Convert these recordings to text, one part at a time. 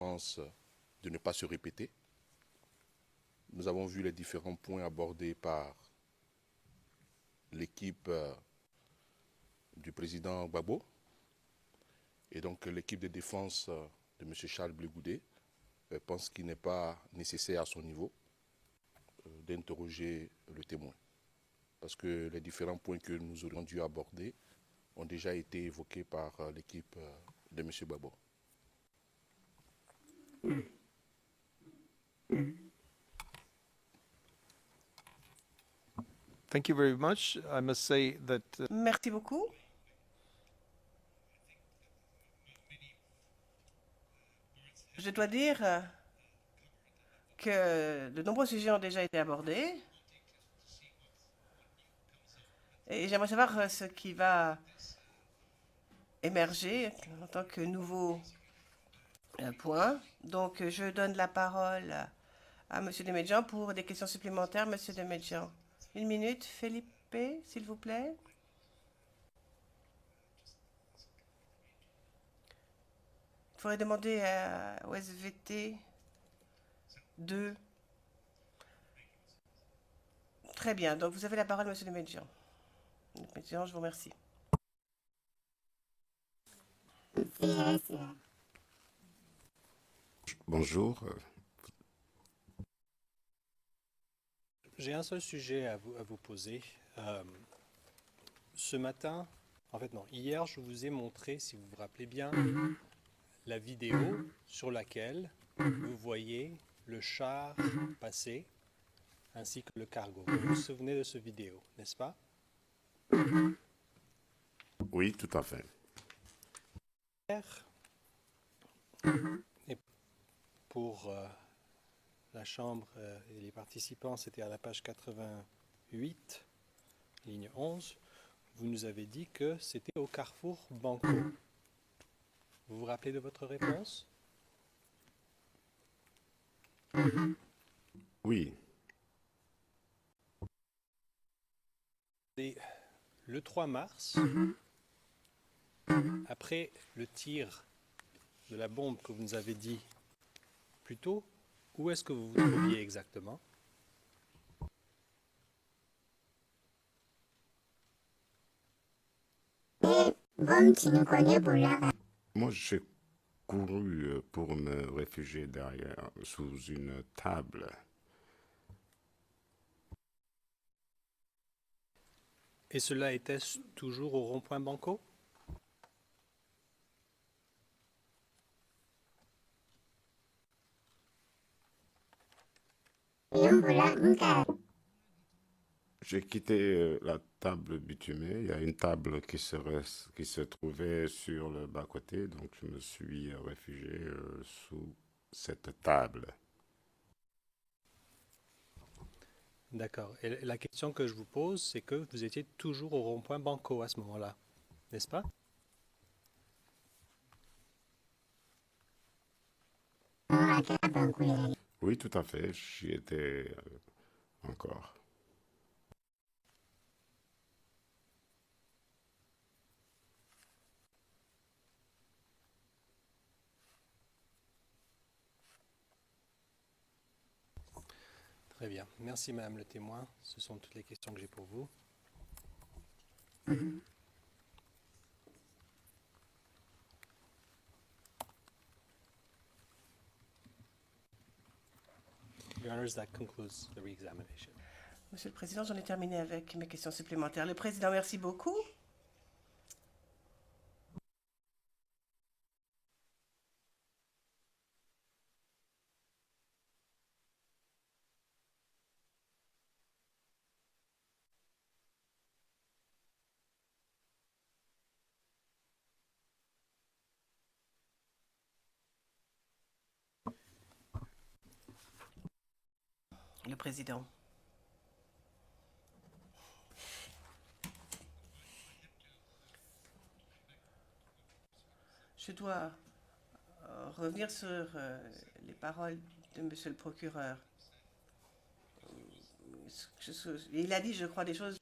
de ne pas se répéter. Nous avons vu les différents points abordés par l'équipe du président Gbagbo et donc l'équipe de défense de M. Charles Blé Goudé pense qu'il n'est pas nécessaire à son niveau d'interroger le témoin parce que les différents points que nous aurions dû aborder ont déjà été évoqués par l'équipe de M. Gbagbo. Thank you very much. I must say that Merci beaucoup. Je dois dire que de nombreux sujets ont déjà été abordés. Et j'aimerais savoir ce qui va émerger en tant que nouveau point. Donc, je donne la parole à M. Demedjian pour des questions supplémentaires. M. Demedjian, 1 minute. Felipe, s'il vous plaît. Il faudrait demander au SVT 2. Très bien. Donc, vous avez la parole, M. Demedjian. Je vous remercie. Bonjour. J'ai un seul sujet à vous poser. Ce matin, en fait non, hier, je vous ai montré, si vous vous rappelez bien, la vidéo sur laquelle vous voyez le char passer ainsi que le cargo. Vous vous souvenez de ce vidéo, n'est-ce pas? Oui, tout à fait. Et pour la Chambre et les participants, c'était à la page 88, ligne 11. Vous nous avez dit que c'était au carrefour Banco. Vous vous rappelez de votre réponse? Oui. Et le 3 mars, après le tir de la bombe que vous nous avez dit plus tôt, où est-ce que vous vous trouviez exactement? Moi, j'ai couru pour me réfugier derrière, sous une table. Et cela était toujours au rond-point Banco? J'ai quitté la table bitumée. Il y a une table qui se trouvait sur le bas-côté, donc je me suis réfugié sous cette table. D'accord. Et la question que je vous pose, c'est que vous étiez toujours au rond-point Banco à ce moment-là, n'est-ce pas? Oui, tout à fait. J'y étais encore. Très bien. Merci, Madame le témoin. Ce sont toutes les questions que j'ai pour vous. Your Honors, that concludes the re-examination. Monsieur le Président, j'en ai terminé avec mes questions supplémentaires. Le Président, merci beaucoup. Le Président. Je dois revenir sur les paroles de Monsieur le procureur. Il a dit, je crois, des choses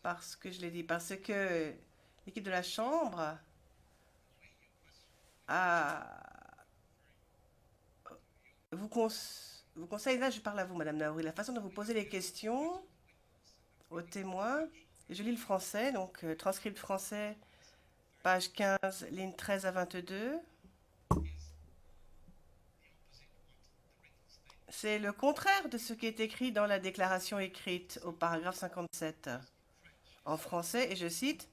parce que je l'ai dit, parce que l'équipe de la Chambre a vous conseille, là je parle à vous, Madame Naouri, la façon dont vous posez les questions aux témoins. Je lis le français, donc transcript français, page 15, ligne 13 à 22. C'est le contraire de ce qui est écrit dans la déclaration écrite au paragraphe 57 en français, et je cite: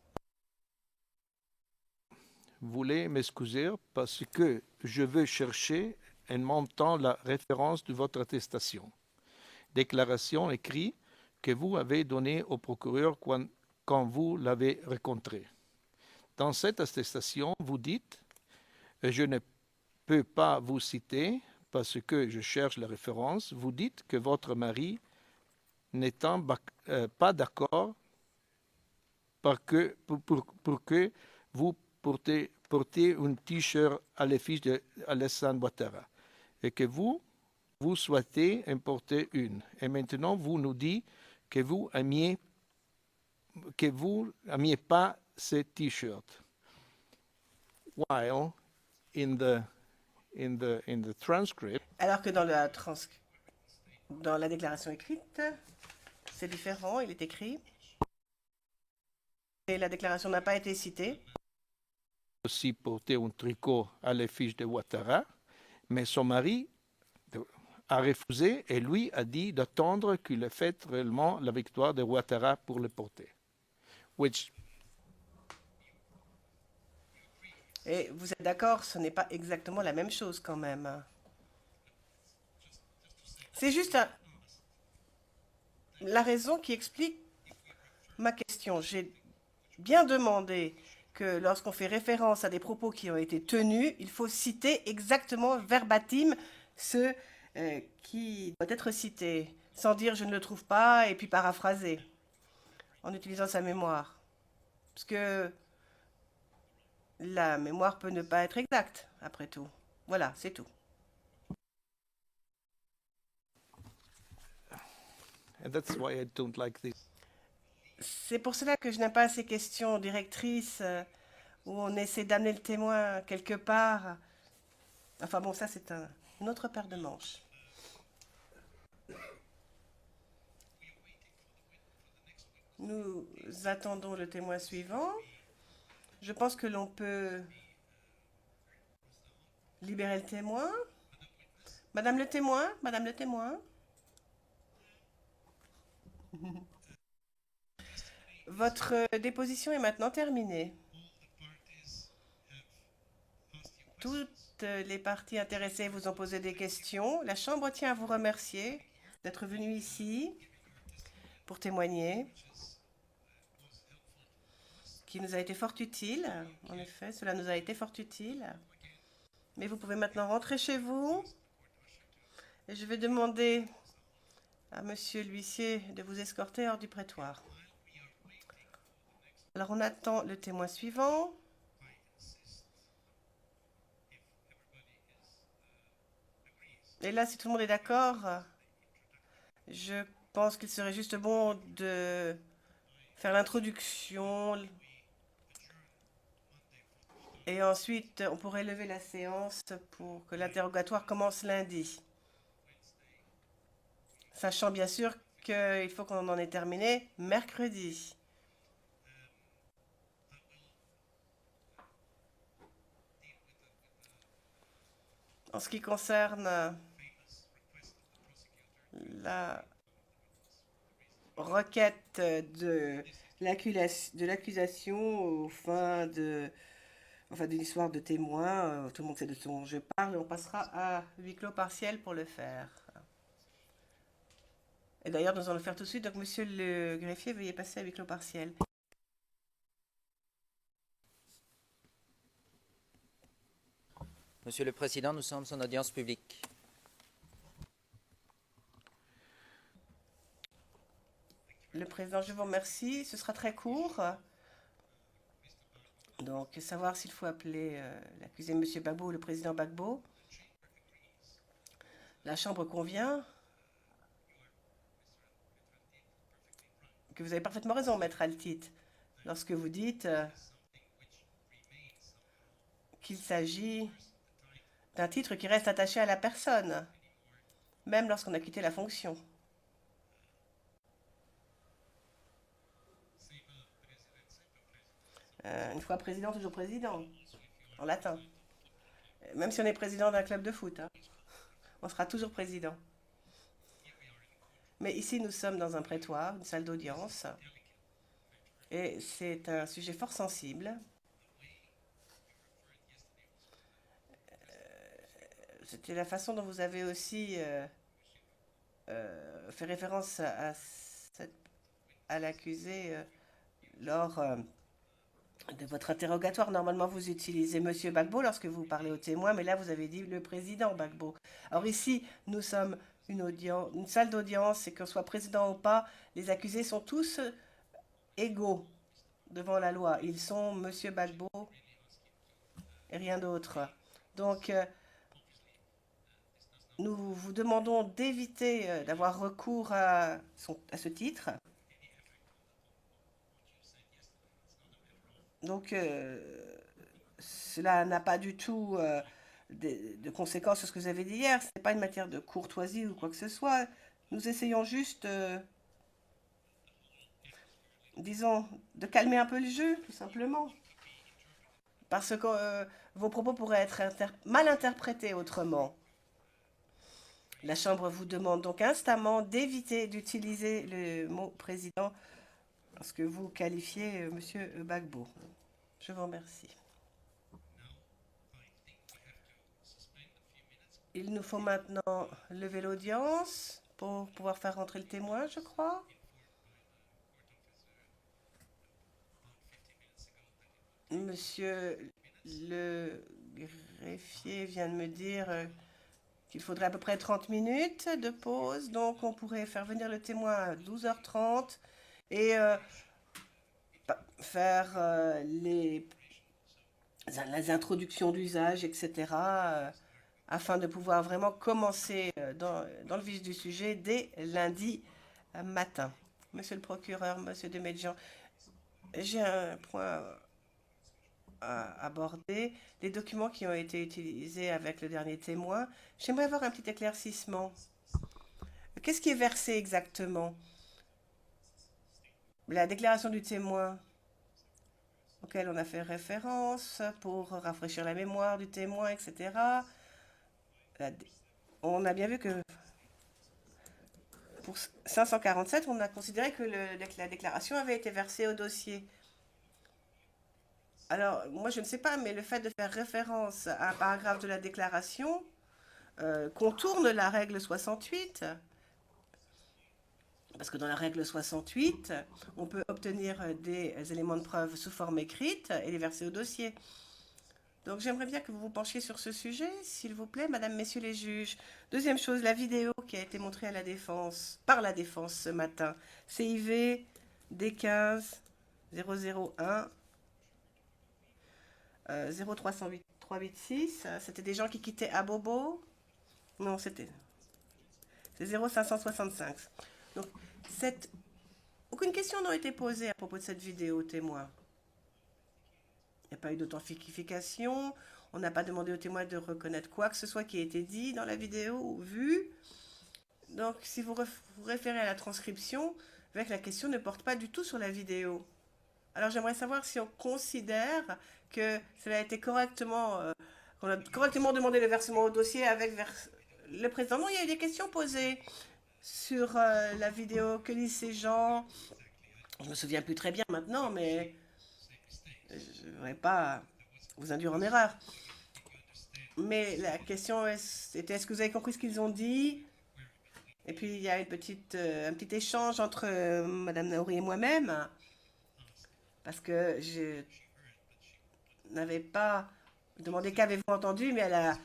Voulez m'excuser parce que je veux chercher en même temps la référence de votre attestation. Déclaration écrite que vous avez donnée au procureur quand vous l'avez rencontré. Dans cette attestation, vous dites « Je ne peux pas vous citer parce que je cherche la référence ». Vous dites que votre mari n'étant pas d'accord pour que vous portez un t-shirt à l'effigie d'Alassane Ouattara et que vous souhaitez importer une. Et maintenant, vous nous dites que vous n'aimiez pas ce t-shirt. While in the transcript, Alors que dans la déclaration écrite, c'est différent, il est écrit. Et la déclaration n'a pas été citée. aussi porté un tricot à l'effigie de Ouattara, mais son mari a refusé et lui a dit d'attendre qu'il ait fait réellement la victoire de Ouattara pour le porter. Et vous êtes d'accord, ce n'est pas exactement la même chose quand même. C'est juste la raison qui explique ma question. J'ai bien demandé que lorsqu'on fait référence à des propos qui ont été tenus, il faut citer exactement verbatim ce qui doit être cité, sans dire je ne le trouve pas et puis paraphraser, en utilisant sa mémoire. Parce que la mémoire peut ne pas être exacte, après tout. Voilà, c'est tout. And that's why I don't like this. C'est pour cela que je n'aime pas ces questions directrices où on essaie d'amener le témoin quelque part. Enfin bon, ça c'est une autre paire de manches. Nous attendons le témoin suivant. Je pense que l'on peut libérer le témoin. Madame le témoin, Madame le témoin. Votre déposition est maintenant terminée. Toutes les parties intéressées vous ont posé des questions. La Chambre tient à vous remercier d'être venu ici pour témoigner, qui nous a été fort utile. En effet, cela nous a été fort utile. Mais vous pouvez maintenant rentrer chez vous. Et je vais demander à Monsieur l'huissier de vous escorter hors du prétoire. Alors, on attend le témoin suivant. Et là, si tout le monde est d'accord, je pense qu'il serait juste bon de faire l'introduction. Et ensuite, on pourrait lever la séance pour que l'interrogatoire commence lundi. Sachant bien sûr qu'il faut qu'on en ait terminé mercredi. En ce qui concerne la requête de l'accusation aux fins d'une histoire de témoin, tout le monde sait de ce dont je parle, et on passera à huis clos partiel pour le faire. Et d'ailleurs, nous allons le faire tout de suite. Donc, monsieur le greffier, veuillez passer à huis clos partiel. Monsieur le Président, nous sommes en audience publique. Le Président, je vous remercie. Ce sera très court. Donc, savoir s'il faut appeler l'accusé M. Gbagbo ou le Président Gbagbo. La Chambre convient que vous avez parfaitement raison, Maître Altit, lorsque vous dites qu'il s'agit d'un titre qui reste attaché à la personne. même lorsqu'on a quitté la fonction. Une fois président, toujours président, en latin. Même si on est président d'un club de foot, hein, on sera toujours président. Mais ici, nous sommes dans un prétoire, une salle d'audience, et c'est un sujet fort sensible. C'était la façon dont vous avez aussi fait référence à l'accusé lors de votre interrogatoire. Normalement, vous utilisez Monsieur Gbagbo lorsque vous parlez aux témoins, mais là, vous avez dit le président Gbagbo. Alors ici, nous sommes une salle d'audience, et qu'on soit président ou pas, les accusés sont tous égaux devant la loi. Ils sont Monsieur Gbagbo et rien d'autre. Donc, nous vous demandons d'éviter d'avoir recours à ce titre. Donc, cela n'a pas du tout de conséquences sur ce que vous avez dit hier. Ce n'est pas une matière de courtoisie ou quoi que ce soit. Nous essayons juste, disons, de calmer un peu le jeu, tout simplement. Parce que vos propos pourraient être mal interprétés autrement. La Chambre vous demande donc instamment d'éviter d'utiliser le mot président parce que vous qualifiez Monsieur Gbagbo. Je vous remercie. Il nous faut maintenant lever l'audience pour pouvoir faire rentrer le témoin, je crois. Monsieur le greffier vient de me dire qu'il faudrait à peu près 30 minutes de pause. Donc, on pourrait faire venir le témoin à 12h30 et faire les introductions d'usage, etc., afin de pouvoir vraiment commencer dans le vif du sujet dès lundi matin. Monsieur le procureur, monsieur Deméjian, j'ai un point à aborder. Les documents qui ont été utilisés avec le dernier témoin, j'aimerais avoir un petit éclaircissement. Qu'est-ce qui est versé exactement? La déclaration du témoin auquel on a fait référence pour rafraîchir la mémoire du témoin, etc. On a bien vu que pour 547, on a considéré que la déclaration avait été versée au dossier. Alors, moi, je ne sais pas, mais le fait de faire référence à un paragraphe de la déclaration contourne la règle 68. Parce que dans la règle 68, on peut obtenir des éléments de preuve sous forme écrite et les verser au dossier. Donc, j'aimerais bien que vous vous penchiez sur ce sujet, s'il vous plaît, Madame, Messieurs les juges. Deuxième chose, la vidéo qui a été montrée à la défense, par la défense ce matin. CIV D15 001 0308 386. C'était des gens qui quittaient à Bobo. Non, c'est 0565. Donc, aucune question n'a été posée à propos de cette vidéo témoin. Il n'y a pas eu d'authentification. On n'a pas demandé au témoin de reconnaître quoi que ce soit qui a été dit dans la vidéo ou vu. Donc, si vous vous référez à la transcription, avec la question ne porte pas du tout sur la vidéo. Alors, j'aimerais savoir si on considère que cela a été correctement... qu'on a correctement demandé le versement au dossier avec le président. Non, il y a eu des questions posées sur la vidéo. Que disent ces gens? Je ne me souviens plus très bien maintenant, mais je ne voudrais pas vous induire en erreur. Mais la question était, est-ce que vous avez compris ce qu'ils ont dit? Et puis, il y a un petit échange entre Madame Naouri et moi-même, parce que je n'avais pas demandé qu'avez-vous entendu, mais elle a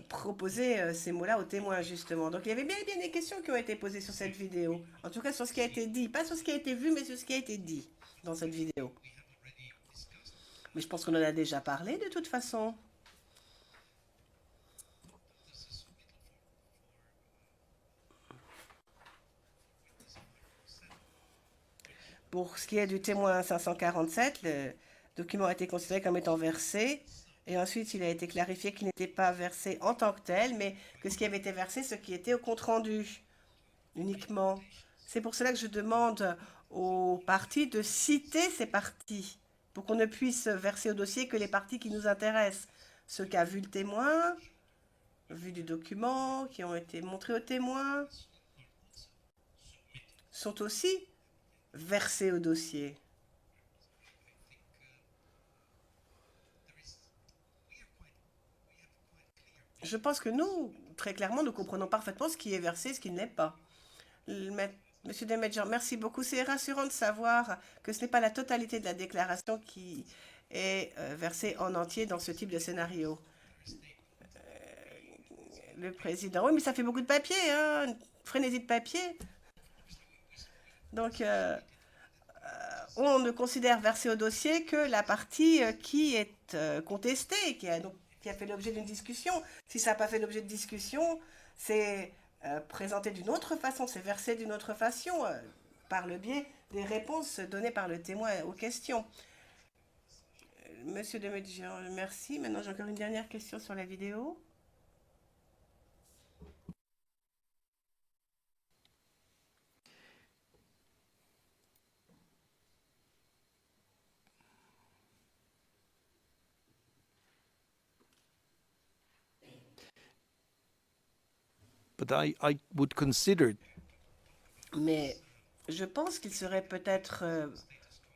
proposé ces mots-là aux témoins, justement. Donc, il y avait bien des questions qui ont été posées sur cette vidéo. En tout cas, sur ce qui a été dit. Pas sur ce qui a été vu, mais sur ce qui a été dit dans cette vidéo. Mais je pense qu'on en a déjà parlé, de toute façon. Pour ce qui est du témoin 547, le document a été considéré comme étant versé Et ensuite, il a été clarifié qu'il n'était pas versé en tant que tel, mais que ce qui avait été versé, ce qui était au compte-rendu, uniquement. C'est pour cela que je demande aux parties de citer ces parties, pour qu'on ne puisse verser au dossier que les parties qui nous intéressent. Ce qu'a vu le témoin, vu du document, qui ont été montrés au témoin, sont aussi versés au dossier. Je pense que nous, très clairement, nous comprenons parfaitement ce qui est versé et ce qui ne l'est pas. Monsieur Demedjan, merci beaucoup. C'est rassurant de savoir que ce n'est pas la totalité de la déclaration qui est versée en entier dans ce type de scénario. Le président, oui, mais ça fait beaucoup de papier, hein, une frénésie de papier. Donc, on ne considère verser au dossier que la partie qui est contestée, qui a fait l'objet d'une discussion. Si ça n'a pas fait l'objet de discussion, c'est présenté d'une autre façon, c'est versé d'une autre façon, par le biais des réponses données par le témoin aux questions. Monsieur Demedjan, merci. Maintenant, j'ai encore une dernière question sur la vidéo. But I would consider. Mais je pense qu'il serait peut-être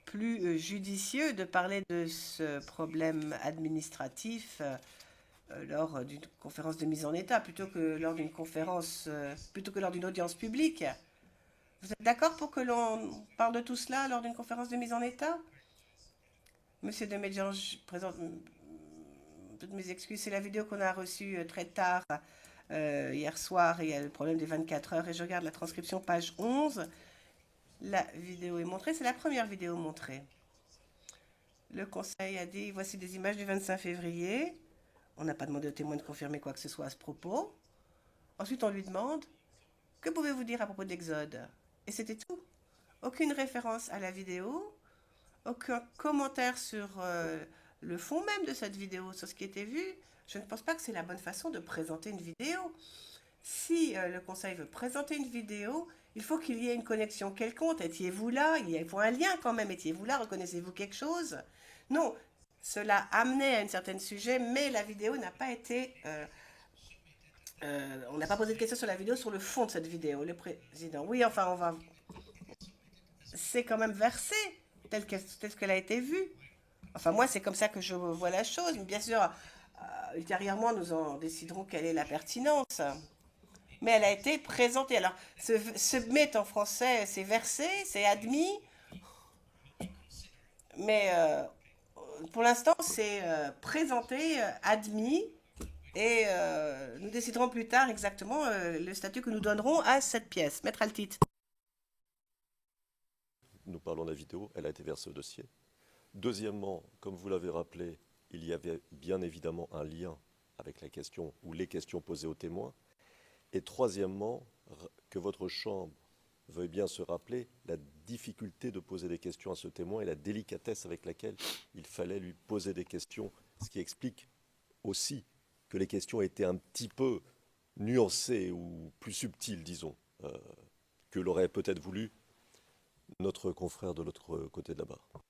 plus judicieux de parler de ce problème administratif lors d'une conférence de mise en état plutôt que lors d'une conférence, plutôt que lors d'une audience publique. Vous êtes d'accord pour que l'on parle de tout cela lors d'une conférence de mise en état? Monsieur Demedjan, je présente toutes mes excuses. C'est la vidéo qu'on a reçue très tard hier soir, et il y a le problème des 24 heures. Et je regarde la transcription, page 11. La vidéo est montrée. C'est la première vidéo montrée. Le conseil a dit, voici des images du 25 février. On n'a pas demandé au témoin de confirmer quoi que ce soit à ce propos. Ensuite, on lui demande, que pouvez-vous dire à propos de l'Exode? Et c'était tout. Aucune référence à la vidéo, aucun commentaire sur le fond même de cette vidéo, sur ce qui était vu. Je ne pense pas que c'est la bonne façon de présenter une vidéo. Si le conseil veut présenter une vidéo, il faut qu'il y ait une connexion quelconque. Étiez-vous là? Il faut un lien quand même. Étiez-vous là? Reconnaissez-vous quelque chose? Non, cela amenait à un certain sujet, mais la vidéo n'a pas été... on n'a pas posé de questions sur la vidéo, sur le fond de cette vidéo. Le président, oui, enfin, on va... C'est quand même versé, tel qu'elle a été vue. Enfin, moi, c'est comme ça que je vois la chose. Mais bien sûr, ultérieurement, nous en déciderons quelle est la pertinence. Mais elle a été présentée. Alors, submit en français, c'est versé, c'est admis. Mais pour l'instant, c'est présenté, admis. Et nous déciderons plus tard exactement le statut que nous donnerons à cette pièce. Maître Altit. Nous parlons de la vidéo, elle a été versée au dossier. Deuxièmement, comme vous l'avez rappelé, il y avait bien évidemment un lien avec la question ou les questions posées aux témoins. Et troisièmement, que votre chambre veuille bien se rappeler la difficulté de poser des questions à ce témoin et la délicatesse avec laquelle il fallait lui poser des questions, ce qui explique aussi que les questions étaient un petit peu nuancées ou plus subtiles, disons, que l'aurait peut-être voulu notre confrère de l'autre côté de la barre.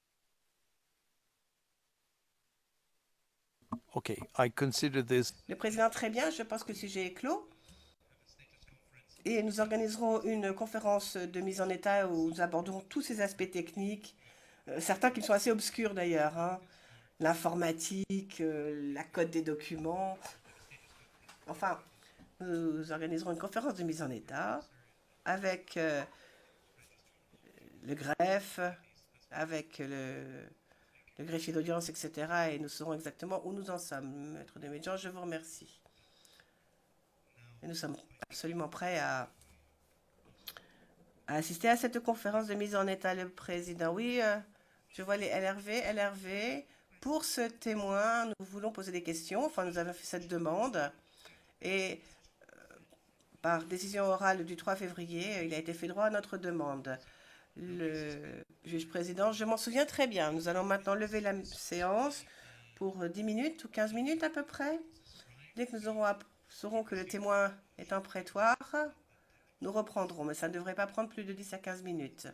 Okay, I consider this. Le président, très bien, je pense que le sujet est clos. Et nous organiserons une conférence de mise en état où nous aborderons tous ces aspects techniques, certains qui sont assez obscurs d'ailleurs, hein. L'informatique, la code des documents. Enfin, nous organiserons une conférence de mise en état avec le greffe, avec le greffier d'audience, etc. Et nous saurons exactement où nous en sommes. Maître Demedjan, je vous remercie. Et nous sommes absolument prêts à assister à cette conférence de mise en état. Le président, oui, je vois les LRV. Pour ce témoin, nous voulons poser des questions. Enfin, nous avons fait cette demande. Et par décision orale du 3 février, il a été fait droit à notre demande. Le juge président, je m'en souviens très bien. Nous allons maintenant lever la séance pour 10 minutes ou 15 minutes à peu près. Dès que nous saurons que le témoin est en prétoire, nous reprendrons, mais ça ne devrait pas prendre plus de 10 à 15 minutes.